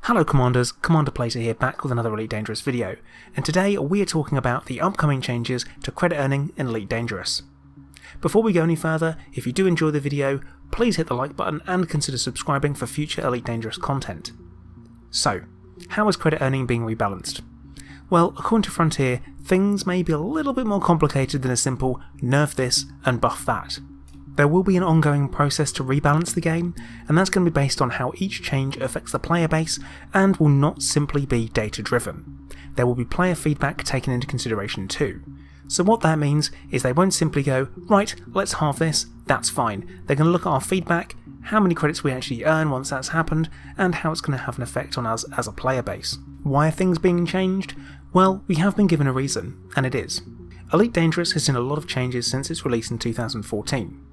Hello Commanders, Commander Plater here back with another Elite Dangerous video, and today we are talking about the upcoming changes to credit earning in Elite Dangerous. Before we go any further, if you do enjoy the video, please hit the like button and consider subscribing for future Elite Dangerous content. So, how is credit earning being rebalanced? Well, according to Frontier, things may be a little bit more complicated than a simple nerf this and buff that. There will be an ongoing process to rebalance the game, and that's going to be based on how each change affects the player base and will not simply be data driven. There will be player feedback taken into consideration too. So what that means is they won't simply go, right, let's halve this, that's fine. They're going to look at our feedback, how many credits we actually earn once that's happened, and how it's going to have an effect on us as a player base. Why are things being changed? Well, we have been given a reason, and it is. Elite Dangerous has seen a lot of changes since its release in 2014.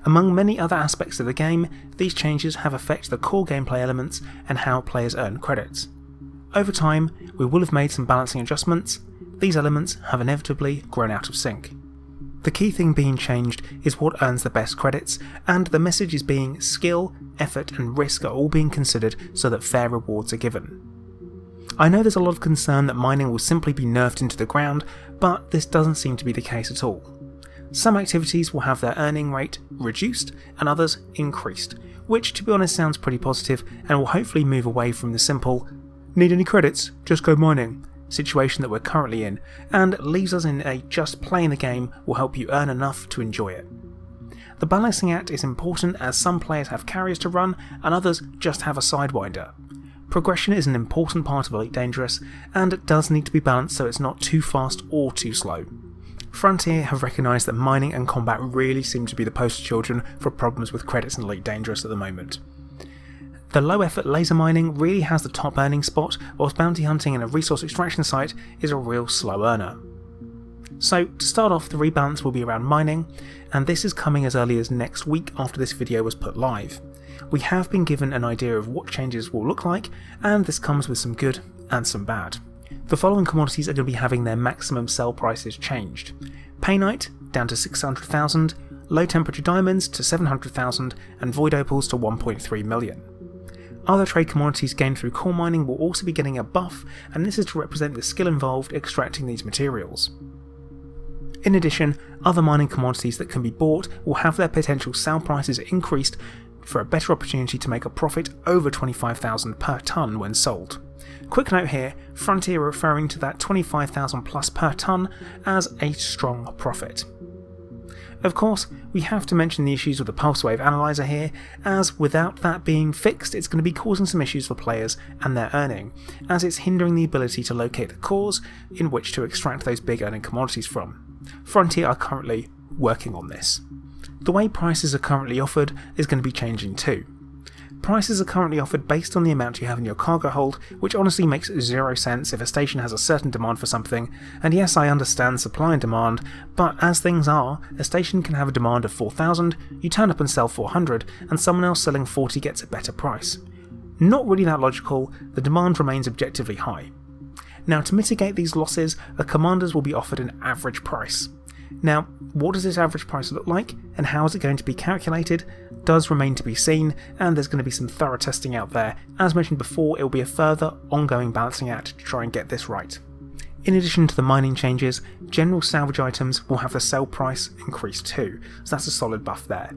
Among many other aspects of the game, these changes have affected the core gameplay elements and how players earn credits. Over time, we will have made some balancing adjustments. These elements have inevitably grown out of sync. The key thing being changed is what earns the best credits, and the message is being skill, effort and risk are all being considered so that fair rewards are given. I know there's a lot of concern that mining will simply be nerfed into the ground, but this doesn't seem to be the case at all. Some activities will have their earning rate reduced and others increased, which to be honest sounds pretty positive and will hopefully move away from the simple "need any credits, just go mining" situation that we're currently in, and leaves us in a just playing the game will help you earn enough to enjoy it. The balancing act is important as some players have carriers to run and others just have a sidewinder. Progression is an important part of Elite Dangerous and it does need to be balanced so it's not too fast or too slow. Frontier have recognised that mining and combat really seem to be the poster children for problems with credits in Elite Dangerous at the moment. The low effort laser mining really has the top earning spot, whilst bounty hunting in a resource extraction site is a real slow earner. So to start off, the rebalance will be around mining, and this is coming as early as next week after this video was put live. We have been given an idea of what changes will look like, and this comes with some good and some bad. The following commodities are going to be having their maximum sell prices changed. Painite down to 600,000, low temperature diamonds to 700,000 and void opals to 1.3 million. Other trade commodities gained through core mining will also be getting a buff, and this is to represent the skill involved extracting these materials. In addition, other mining commodities that can be bought will have their potential sale prices increased for a better opportunity to make a profit over 25,000 per tonne when sold. Quick note here, Frontier are referring to that 25,000 plus per tonne as a strong profit. Of course, we have to mention the issues with the pulse wave analyzer here, as without that being fixed it's going to be causing some issues for players and their earning, as it's hindering the ability to locate the cores in which to extract those big earning commodities from. Frontier are currently working on this. The way prices are currently offered is going to be changing too. Prices are currently offered based on the amount you have in your cargo hold, which honestly makes zero sense if a station has a certain demand for something, and yes, I understand supply and demand, but as things are, a station can have a demand of 4,000, you turn up and sell 400, and someone else selling 40 gets a better price. Not really that logical, the demand remains objectively high. Now to mitigate these losses, the commanders will be offered an average price. Now, what does this average price look like, and how is it going to be calculated, does remain to be seen, and there's going to be some thorough testing out there. As mentioned before, it will be a further ongoing balancing act to try and get this right. In addition to the mining changes, general salvage items will have the sell price increase too, so that's a solid buff there.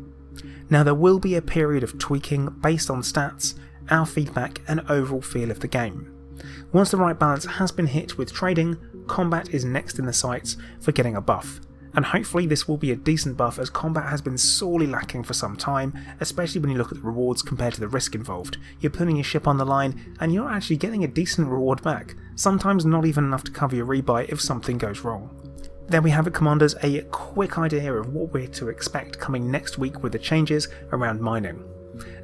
Now there will be a period of tweaking based on stats, our feedback and overall feel of the game. Once the right balance has been hit with trading, combat is next in the sights for getting a buff. And hopefully this will be a decent buff as combat has been sorely lacking for some time, especially when you look at the rewards compared to the risk involved. You're putting your ship on the line and you're actually getting a decent reward back, sometimes not even enough to cover your rebuy if something goes wrong. There we have it Commanders, a quick idea of what we're to expect coming next week with the changes around mining.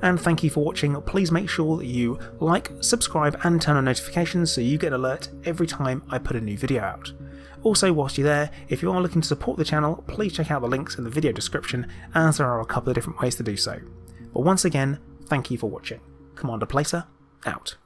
And thank you for watching. Please make sure that you like, subscribe and turn on notifications so you get an alert every time I put a new video out. Also, whilst you're there, if you are looking to support the channel, please check out the links in the video description as there are a couple of different ways to do so. But once again, thank you for watching. Commander Plater, out.